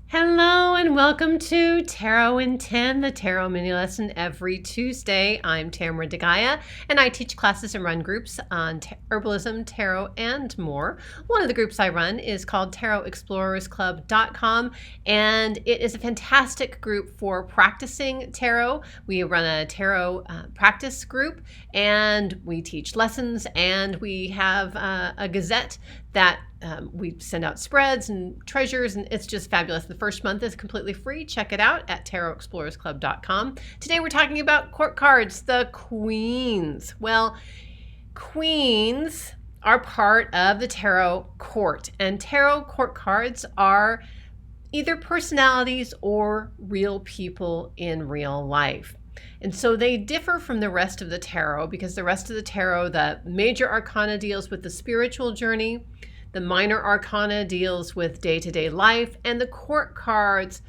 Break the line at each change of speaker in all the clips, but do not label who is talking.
Hello and welcome to Tarot in 10, the Tarot mini lesson every Tuesday. I'm Tamara DeGaia and I teach classes and run groups on herbalism, tarot, and more. One of the groups I run is called tarotexplorersclub.com, and it is a fantastic group for practicing tarot. We run a tarot practice group and we teach lessons, and we have a gazette that we send out spreads and treasures, and it's just fabulous. The first month is completely free. Check it out at tarotexplorersclub.com. Today we're talking about court cards, the queens. Well, queens are part of the tarot court, and tarot court cards are either personalities or real people in real life. And so they differ from the rest of the tarot because the rest of the tarot, the major arcana deals with the spiritual journey, the minor arcana deals with day-to-day life, and the court cards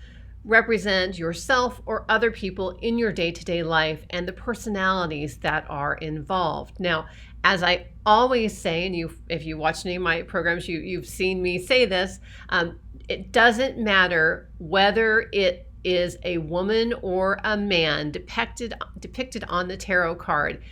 represent yourself or other people in your day-to-day life and the personalities that are involved. Now, as I always say, and if you watch any of my programs, you've seen me say this, it doesn't matter whether it is a woman or a man depicted on the tarot card.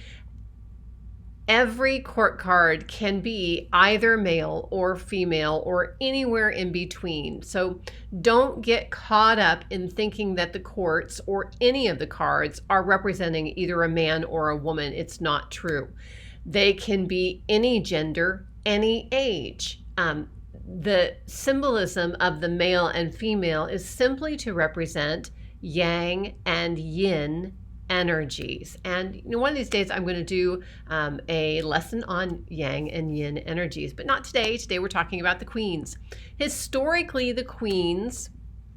Every court card can be either male or female or anywhere in between. So don't get caught up in thinking that the courts or any of the cards are representing either a man or a woman. It's not true. They can be any gender, any age. The symbolism of the male and female is simply to represent yang and yin energies. And one of these days I'm going to do a lesson on yang and yin energies, but not today. Today we're talking about the queens. Historically, the queens,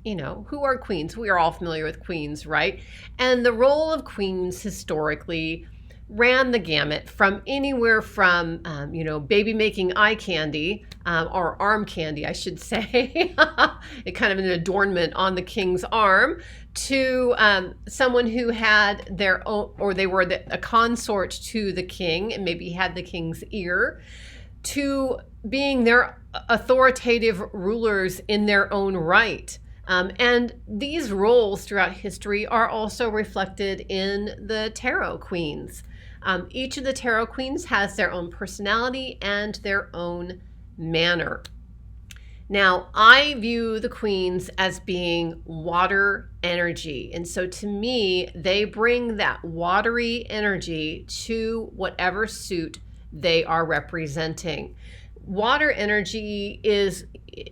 who are queens? We are all familiar with queens, right? And the role of queens historically ran the gamut from anywhere from, baby making eye candy, or arm candy, I should say, it kind of an adornment on the king's arm, to someone who had their own, or they were a consort to the king and maybe had the king's ear, to being their authoritative rulers in their own right. And these roles throughout history are also reflected in the tarot queens. Each of the tarot queens has their own personality and their own manner. Now, I view the queens as being water energy. And so to me, they bring that watery energy to whatever suit they are representing. Water energy is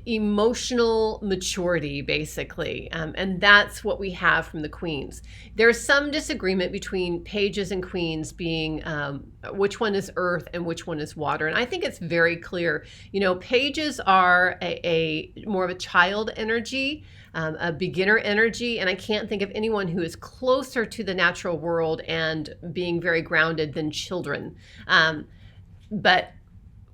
emotional maturity, basically, and that's what we have from the queens. There's some disagreement between pages and queens being which one is earth and which one is water, and I think it's very clear. Pages are a more of a child energy, a beginner energy, and I can't think of anyone who is closer to the natural world and being very grounded than children. But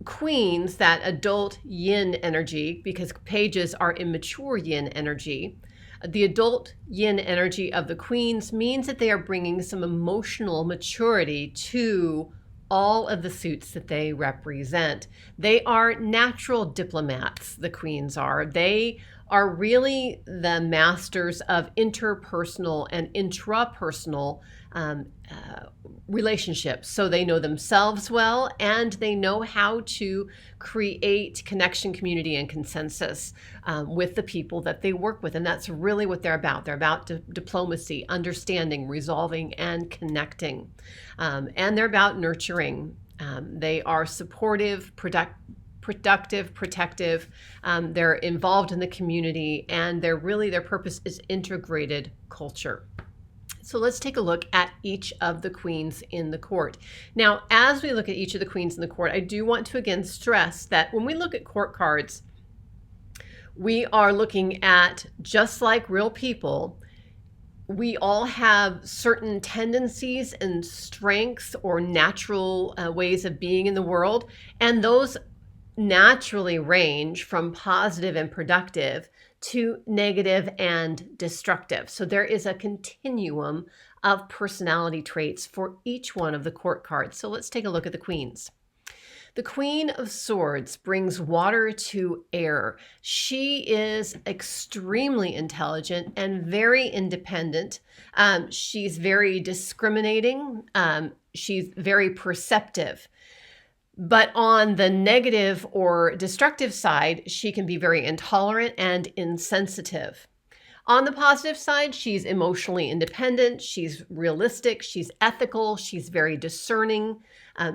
queens, that adult yin energy, because pages are immature yin energy, the adult yin energy of the queens means that they are bringing some emotional maturity to all of the suits that they represent. They are natural diplomats, the queens are. They are really the masters of interpersonal and intrapersonal relationships. So they know themselves well, and they know how to create connection, community, and consensus with the people that they work with. And that's really what they're about. They're about diplomacy, understanding, resolving, and connecting. And they're about nurturing. They are supportive, productive, protective. They're involved in the community, and their purpose is integrated culture. So let's take a look at each of the queens in the court. Now, as we look at each of the queens in the court, I do want to again stress that when we look at court cards, we are looking at, just like real people, we all have certain tendencies and strengths or natural ways of being in the world, and those naturally range from positive and productive to negative and destructive. So there is a continuum of personality traits for each one of the court cards. So let's take a look at the queens. The Queen of Swords brings water to air. She is extremely intelligent and very independent. She's very discriminating. She's very perceptive. But on the negative or destructive side, she can be very intolerant and insensitive. On the positive side, she's emotionally independent, she's realistic, she's ethical, she's very discerning,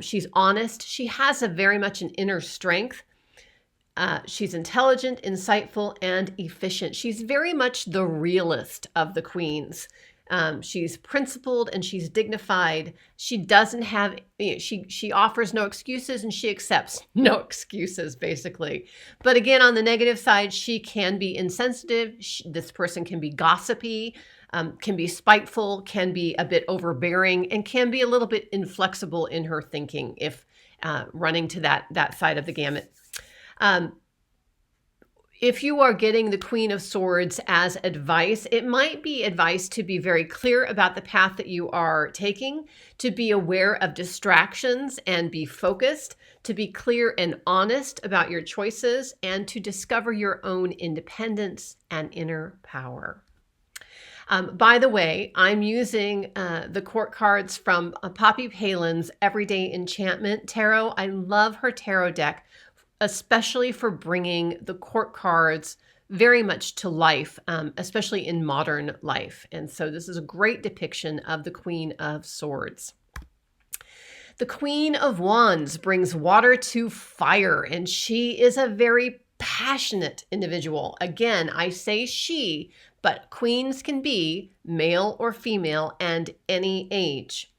she's honest. She has a very much an inner strength. She's intelligent, insightful, and efficient. She's very much the realist of the queens. She's principled and she's dignified. She doesn't have, she offers no excuses and she accepts no excuses, basically. But again, on the negative side, she can be insensitive. This person can be gossipy, can be spiteful, can be a bit overbearing, and can be a little bit inflexible in her thinking if running to that side of the gamut. If you are getting the Queen of Swords as advice, it might be advice to be very clear about the path that you are taking, to be aware of distractions and be focused, to be clear and honest about your choices, and to discover your own independence and inner power. By the way, I'm using the court cards from Poppy Palin's Everyday Enchantment Tarot. I love her tarot deck, especially for bringing the court cards very much to life, especially in modern life. And so this is a great depiction of the Queen of Swords. The Queen of Wands brings water to fire, and she is a very passionate individual. Again, I say she, but queens can be male or female and any age.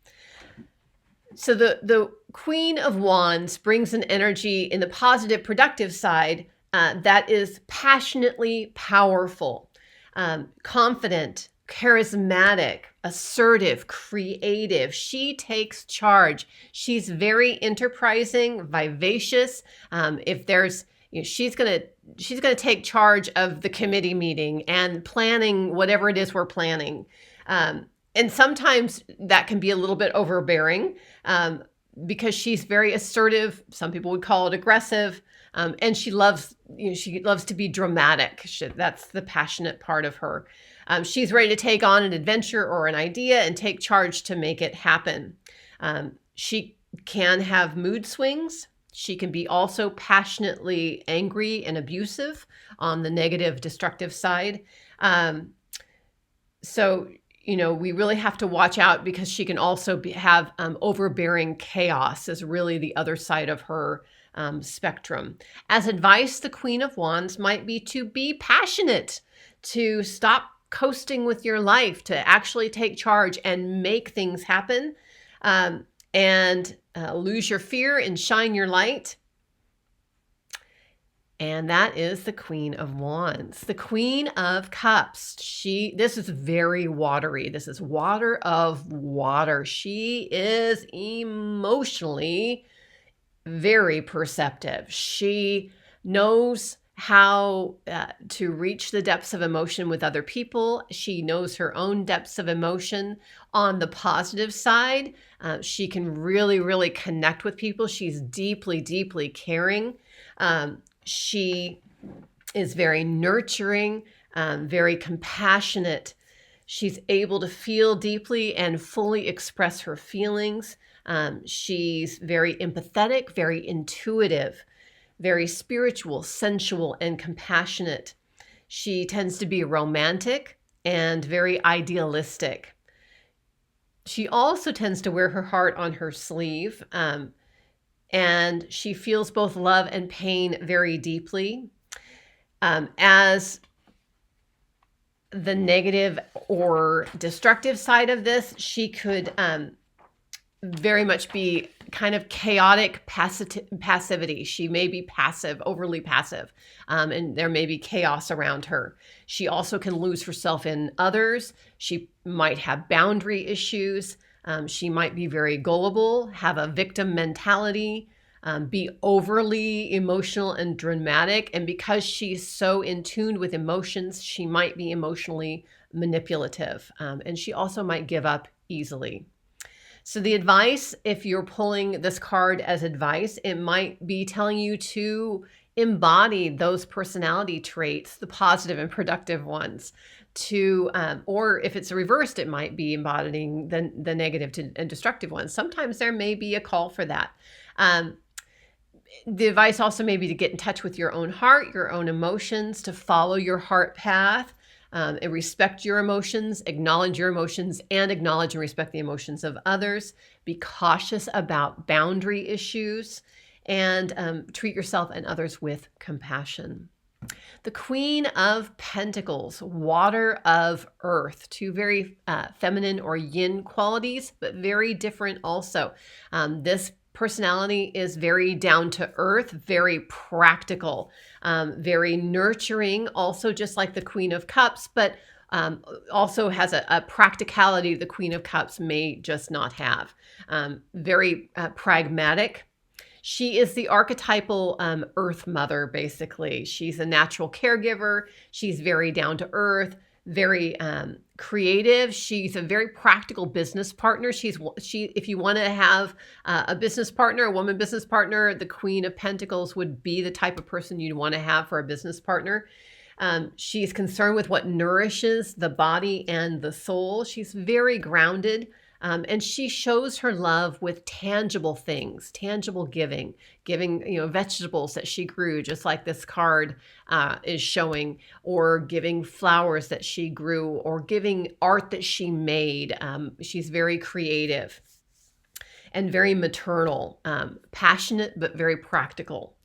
So the Queen of Wands brings an energy in the positive, productive side that is passionately powerful, confident, charismatic, assertive, creative. She takes charge. She's very enterprising, vivacious. If there's, she's gonna take charge of the committee meeting and planning whatever it is we're planning. And sometimes that can be a little bit overbearing because she's very assertive. Some people would call it aggressive. And she loves to be dramatic. That's the passionate part of her. She's ready to take on an adventure or an idea and take charge to make it happen. She can have mood swings. She can be also passionately angry and abusive on the negative, destructive side. We really have to watch out because she can also have overbearing chaos is really the other side of her spectrum. As advice, the Queen of Wands might be to be passionate, to stop coasting with your life, to actually take charge and make things happen, and lose your fear and shine your light. And that is the Queen of Wands. The Queen of Cups. This is very watery. This is water of water. She is emotionally very perceptive. She knows how to reach the depths of emotion with other people. She knows her own depths of emotion. On the positive side, she can really, really connect with people. She's deeply, deeply caring. She is very nurturing, very compassionate. She's able to feel deeply and fully express her feelings. She's very empathetic, very intuitive, very spiritual, sensual, and compassionate. She tends to be romantic and very idealistic. She also tends to wear her heart on her sleeve. And she feels both love and pain very deeply. As the negative or destructive side of this, she could very much be kind of chaotic passivity. She may be passive, overly passive, and there may be chaos around her. She also can lose herself in others. She might have boundary issues. She might be very gullible, have a victim mentality, be overly emotional and dramatic. And because she's so in tune with emotions, she might be emotionally manipulative. And she also might give up easily. So the advice, if you're pulling this card as advice, it might be telling you to embody those personality traits, the positive and productive ones, to or if it's reversed, it might be embodying the negative and destructive ones. Sometimes there may be a call for that. The advice also may be to get in touch with your own heart, your own emotions, to follow your heart path, and respect your emotions, acknowledge your emotions, and acknowledge and respect the emotions of others. Be cautious about boundary issues, and treat yourself and others with compassion. The Queen of Pentacles, water of earth, two very feminine or yin qualities, but very different also. This personality is very down to earth, very practical, very nurturing, also just like the Queen of Cups, but also has a practicality the Queen of Cups may just not have. Very pragmatic. She is the archetypal earth mother, basically. She's a natural caregiver. She's very down to earth, very creative. She's a very practical business partner. If you want to have a business partner, a woman business partner, the Queen of Pentacles would be the type of person you'd want to have for a business partner. She's concerned with what nourishes the body and the soul. She's very grounded. And she shows her love with tangible things, tangible giving, vegetables that she grew, just like this card is showing, or giving flowers that she grew, or giving art that she made. She's very creative and very maternal, passionate, but very practical.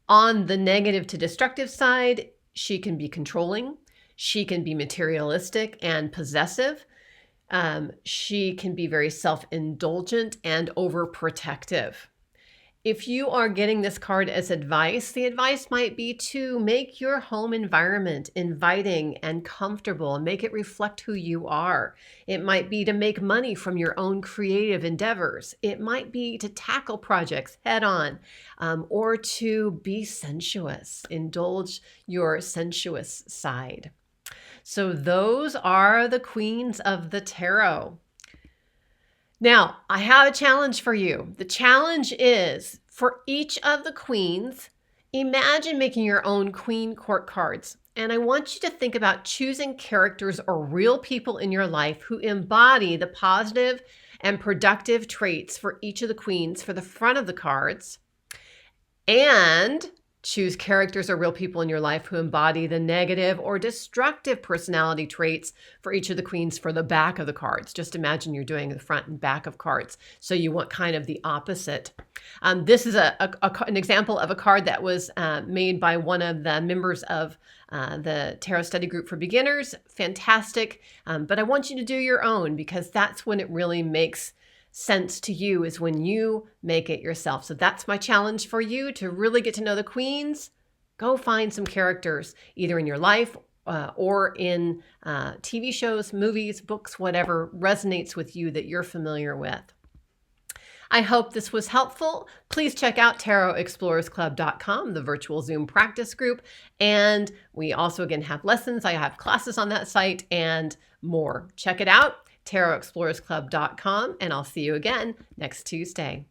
On the negative to destructive side, she can be controlling. She can be materialistic and possessive. She can be very self-indulgent and overprotective. If you are getting this card as advice, the advice might be to make your home environment inviting and comfortable and make it reflect who you are. It might be to make money from your own creative endeavors. It might be to tackle projects head on, or to be sensuous, indulge your sensuous side. So those are the queens of the tarot. Now, I have a challenge for you. The challenge is for each of the queens, imagine making your own queen court cards. And I want you to think about choosing characters or real people in your life who embody the positive and productive traits for each of the queens for the front of the cards, and choose characters or real people in your life who embody the negative or destructive personality traits for each of the queens for the back of the cards. Just imagine you're doing the front and back of cards. So you want kind of the opposite. This is an example of a card that was made by one of the members of the Tarot Study Group for Beginners. Fantastic. But I want you to do your own, because that's when it really makes sense to you, is when you make it yourself. So that's my challenge for you, to really get to know the queens. Go find some characters either in your life or in TV shows, movies, books, whatever resonates with you that you're familiar with. I hope this was helpful. Please check out tarotexplorersclub.com, the virtual Zoom practice group. And we also, again, have lessons. I have classes on that site and more. Check it out, tarotexplorersclub.com, and I'll see you again next Tuesday.